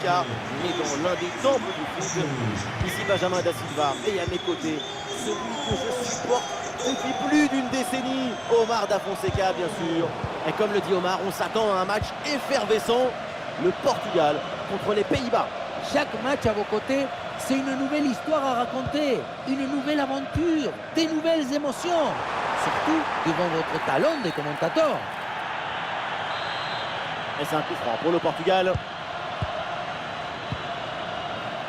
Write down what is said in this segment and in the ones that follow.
cas, mais dans l'un des temples du foot. Ici Benjamin Da Silva et à mes côtés, celui que je supporte depuis plus d'une décennie, Omar Da Fonseca bien sûr. Et comme le dit Omar, on s'attend à un match effervescent, le Portugal contre les Pays-Bas. Chaque match à vos côtés, c'est une nouvelle histoire à raconter, une nouvelle aventure, des nouvelles émotions, surtout devant votre talent de commentateur. Et c'est un coup franc pour le Portugal.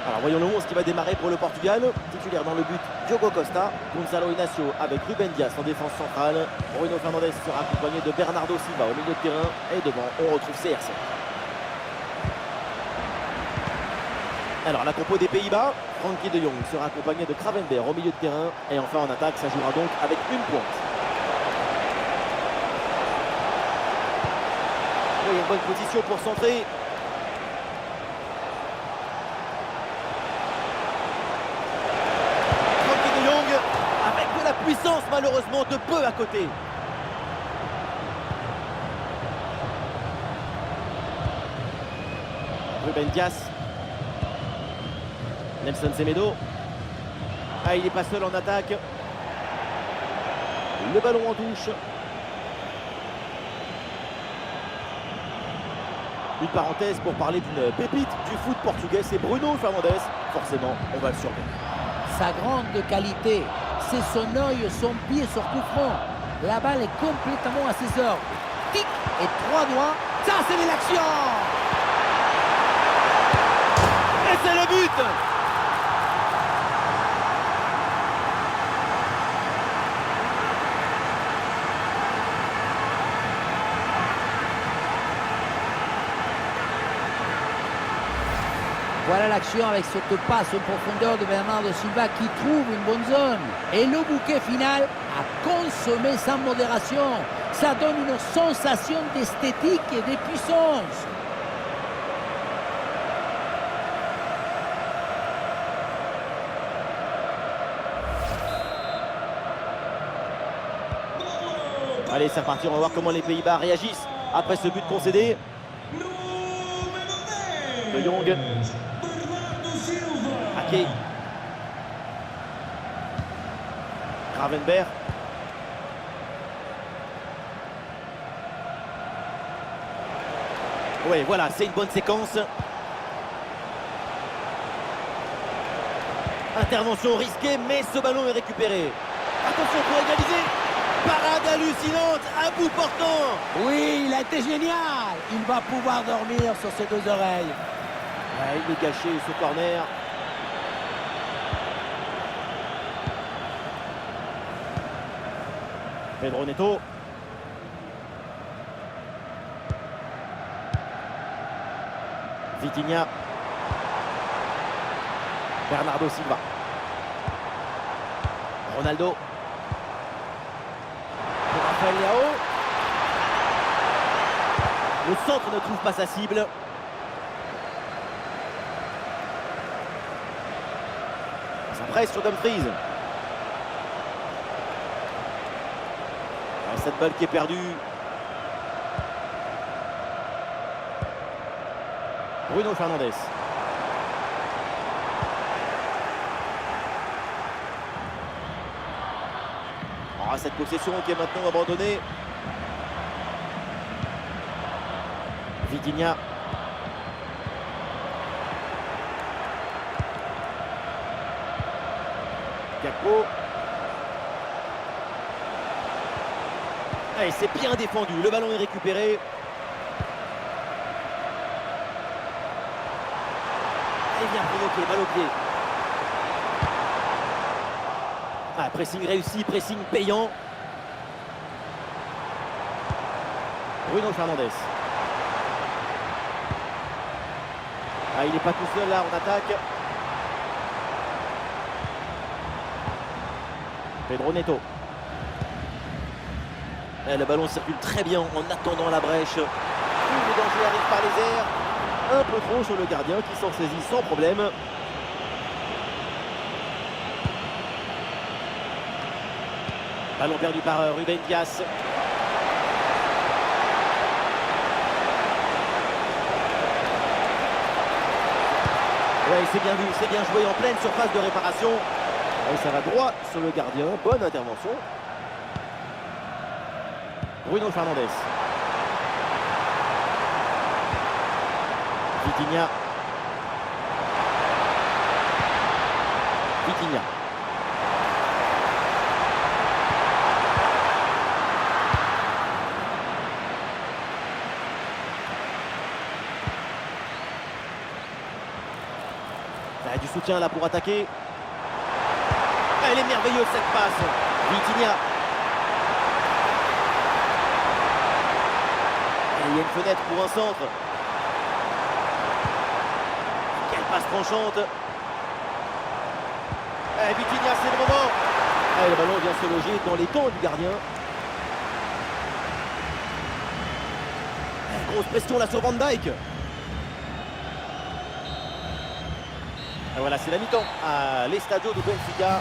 Alors voyons le 11 qui va démarrer pour le Portugal. Titulaire dans le but, Diogo Costa. Gonzalo Inácio avec Ruben Dias en défense centrale. Bruno Fernandes sera accompagné de Bernardo Silva au milieu de terrain. Et devant, on retrouve CR7. Alors la compo des Pays-Bas, Frenkie de Jong sera accompagné de Gravenberch au milieu de terrain. Et enfin en attaque, ça jouera donc avec une pointe. Oui, une bonne position pour centrer. Frenkie de Jong avec de la puissance, malheureusement de peu à côté. Ruben Dias. Nelson Semedo. Ah, il n'est pas seul en attaque. Le ballon en touche. Une parenthèse pour parler d'une pépite du foot portugais, c'est Bruno Fernandes. Forcément, on va le surveiller. Sa grande qualité, c'est son œil, son pied sur coup franc. La balle est complètement à ses ordres. Tic et 3 doigts. Ça, c'est l'action. Et c'est le but. Voilà l'action avec cette passe en profondeur de Bernardo Silva qui trouve une bonne zone. Et le bouquet final a consommé sans modération. Ça donne une sensation d'esthétique et de puissance. Allez, c'est reparti, on va voir comment les Pays-Bas réagissent après ce but concédé. De Jong. Ake. Gravenberch. Oui, voilà, c'est une bonne séquence. Intervention risquée, mais ce ballon est récupéré. Attention pour égaliser. Parade hallucinante, à bout portant. Oui, il a été génial. Il va pouvoir dormir sur ses 2 oreilles. Ouais, il est gâché ce corner. Pedro Neto. Vitinha. Bernardo Silva. Ronaldo. Pour Rafael Leao. Le centre ne trouve pas sa cible. Ça presse sur Dumfries. Cette balle qui est perdue. Bruno Fernandes. Oh, cette possession qui est maintenant abandonnée. Vitinha. Gakpo. Allez, c'est bien défendu. Le ballon est récupéré. Et bien provoqué, balle au pied. Ah, pressing réussi, pressing payant. Bruno Fernandes. Ah, il n'est pas tout seul là en attaque. Pedro Neto. Et le ballon circule très bien en attendant la brèche. Tout le danger arrive par les airs. Un peu trop sur le gardien qui s'en saisit sans problème. Ballon perdu par Ruben Dias. Ouais, c'est bien vu, c'est bien joué en pleine surface de réparation. Et ça va droit sur le gardien. Bonne intervention. Bruno Fernandes. Vitinha. Vitinha. Il y a du soutien là pour attaquer. Elle est merveilleuse cette passe. Vitinha. Et il y a une fenêtre pour un centre. Quelle passe tranchante. Et Vitinha, c'est le moment. Et le ballon vient se loger dans les temps du gardien. Et grosse pression là sur Van Dijk. Et voilà, c'est la mi-temps à l'Estadio de Benfica.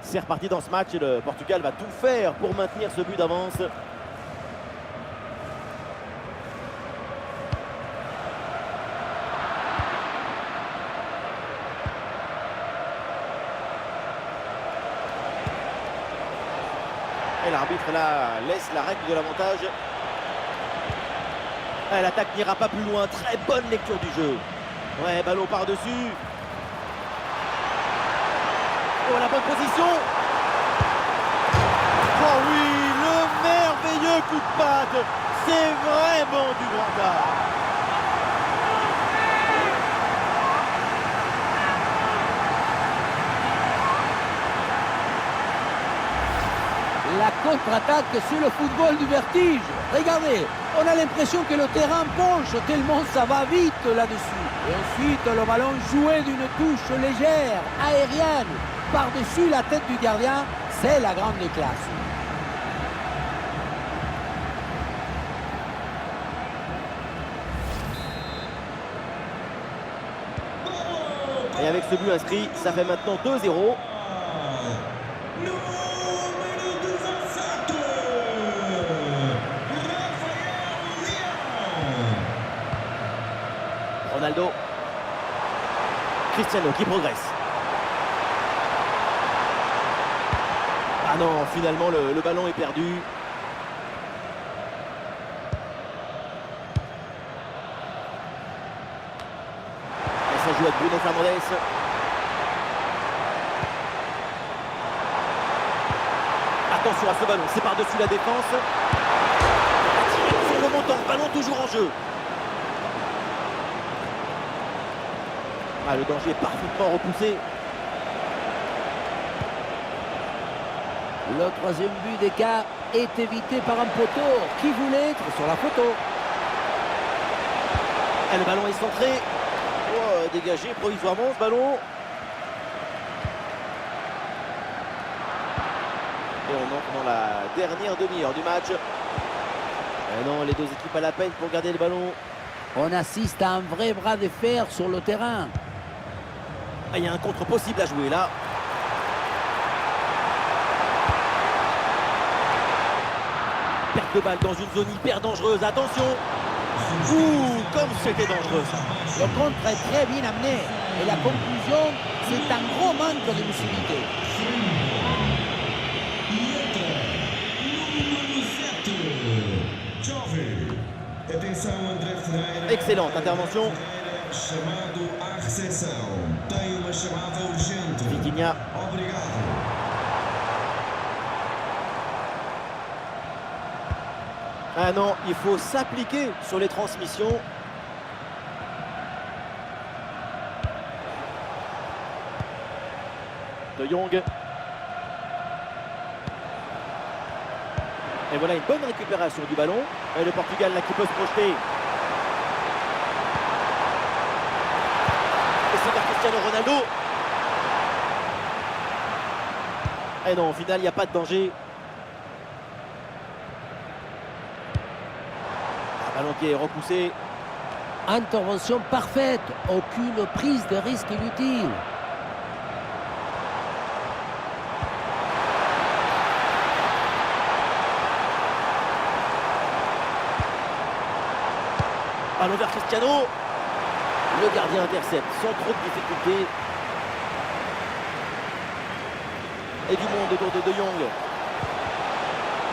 C'est reparti dans ce match et le Portugal va tout faire pour maintenir ce but d'avance. Et l'arbitre là laisse la règle de l'avantage. L'attaque n'ira pas plus loin. Très bonne lecture du jeu. Ouais, ballon par-dessus. Oh, la bonne position. Oh oui, le merveilleux coup de patte. C'est vraiment du grand art. La contre-attaque sur le football du vertige. Regardez, on a l'impression que le terrain penche tellement ça va vite là-dessus. Et ensuite, le ballon joué d'une touche légère, aérienne, par-dessus la tête du gardien, c'est la grande classe. Et avec ce but inscrit, ça fait maintenant 2-0. Ronaldo. Cristiano qui progresse. Ah non, finalement le ballon est perdu. Et ça joue avec Bruno Fernandes. Attention à ce ballon, c'est par-dessus la défense. Sur le montant, ballon toujours en jeu. Ah, le danger est parfaitement repoussé. Le troisième but d'écart est évité par un poteau qui voulait être sur la photo. Et le ballon est centré. Oh, dégagé provisoirement ce ballon. Et on entre dans la dernière demi-heure du match. Et non, les deux équipes à la peine pour garder le ballon. On assiste à un vrai bras de fer sur le terrain. Ah, il y a un contre possible à jouer là. Perte de balle dans une zone hyper dangereuse. Attention. Ouh, comme c'était dangereux ça. Le contre est très bien amené. Et la conclusion, c'est un gros manque de lucidité. Excellente intervention. Vitinha. Ah non, il faut s'appliquer sur les transmissions. De Jong. Et voilà une bonne récupération du ballon. Et le Portugal là qui peut se projeter. Et c'est vers Cristiano Ronaldo. Et non, au final, il n'y a pas de danger. Un ballon qui est repoussé. Intervention parfaite. Aucune prise de risque inutile. Ballon vers Cristiano. Le gardien intercepte sans trop de difficulté. Et du monde autour de De Jong.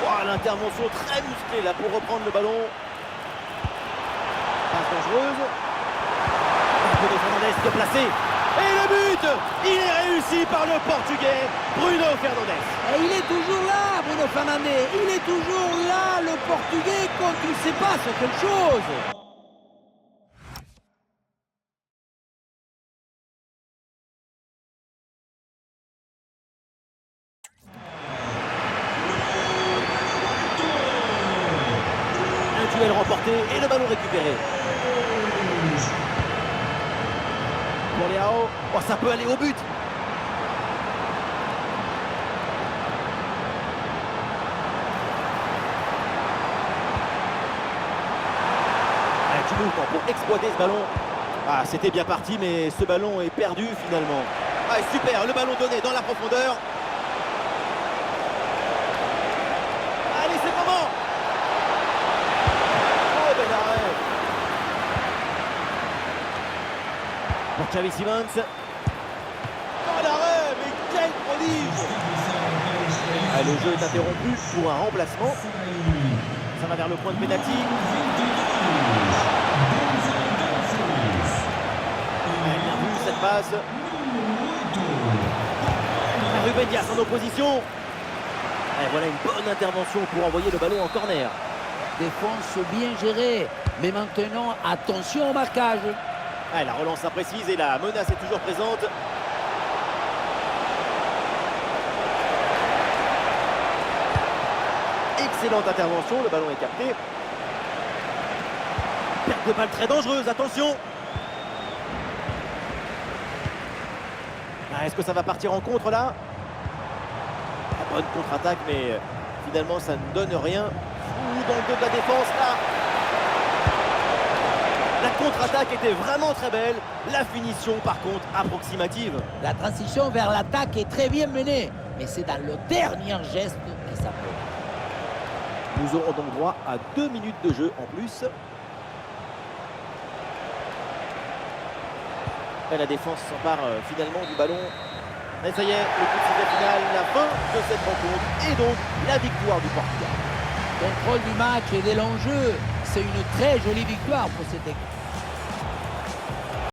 Wow, l'intervention très musclée là pour reprendre le ballon. Passe dangereuse. Bruno Fernandes de placer. Et le but, il est réussi par le Portugais Bruno Fernandes. Et il est toujours là, Bruno Fernandes. Il est toujours là, le Portugais, quand il se passe quelque chose. Un duel remporté et le ballon récupéré. Pour Léao, oh, ça peut aller au but. Du mouvement pour exploiter ce ballon. Ah, c'était bien parti, mais ce ballon est perdu finalement. Ah, super, le ballon donné dans la profondeur. Allez, c'est le moment. Oh, bel arrêt. Pour Xavi Simons. Oh, l'arrêt, mais quel prodige. Ah, le jeu est interrompu pour un remplacement. Ça va vers le point de pénalty. Bien vu cette passe. Ruben Dias en opposition. Et voilà une bonne intervention pour envoyer le ballon en corner. Défense bien gérée. Mais maintenant, attention au marquage. Ah, la relance imprécise et la menace est toujours présente. Excellente intervention, le ballon est capté. Perte de balle très dangereuse, attention. Ah, est-ce que ça va partir en contre là? La bonne contre-attaque, mais finalement ça ne donne rien. Ouh, dans le dos de la défense là. La contre-attaque était vraiment très belle. La finition par contre approximative. La transition vers l'attaque est très bien menée. Mais c'est dans le dernier geste qui s'appelle. Nous aurons donc droit à 2 minutes de jeu en plus. Et la défense s'empare finalement du ballon. Et ça y est, le coup de sifflet final, la fin de cette rencontre et donc la victoire du Portugal. Contrôle du match et de l'enjeu. C'est une très jolie victoire pour cette équipe.